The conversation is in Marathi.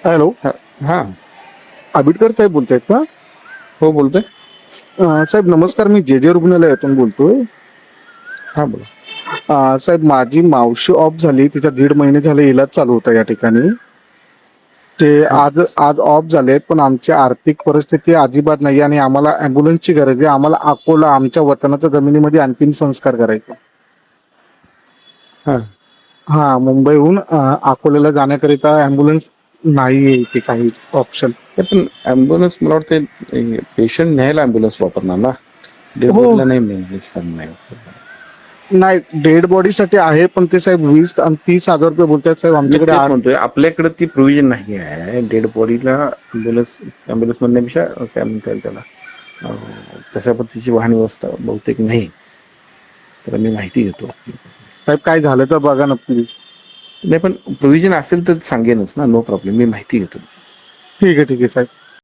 हॅलो, हा. आबिटकर साहेब बोलतायत का? हो, बोलतोय. साहेब नमस्कार, मी जे रुग्णालयातून बोलतोय. हा, बोला. साहेब, माझी मावशी ऑफ झाली, तिच्या 1.5 महिने झाले इलाज चालू होता या ठिकाणी. ते हा. आज आज ऑफ झालेत, पण आमची आर्थिक परिस्थिती अजिबात नाही आणि आम्हाला अँब्युलन्सची गरज आहे. आम्हाला अकोला, आमच्या वतनाच्या जमिनीमध्ये अंतिम संस्कार करायचे. हा. हा, मुंबईहून अकोल्याला जाण्याकरिता अँब्युलन्स नाहीये इथे काहीच ऑप्शन. पण ऍम्ब्युलन्स मला वाटतं पेशंट न्यायला ऍम्ब्युलन्स वापरणार ना, डेड हो, बॉडीला नाही. नाही, डेड बॉडीसाठी आहे, पण ते साहेब 20 आणि 30 हजार रुपये बोलतात साहेब मी आमच्याकडे. तेच म्हणतोय, आपल्याकडे ती प्रोव्हिजन नाही आहे. डेड बॉडीला अँब्युलन्स म्हणण्यापेक्षा काय म्हणता येईल त्याला, तशा पद्धतीची वाहन व्यवस्था बहुतेक नाही. तर मी माहिती घेतो. साहेब काय झालं तर बघा ना प्लीज. नाही, पण प्रोव्हिजन असेल तर सांगेनच ना, नो प्रॉब्लेम. मी माहिती घेतो. ठीक आहे साहेब.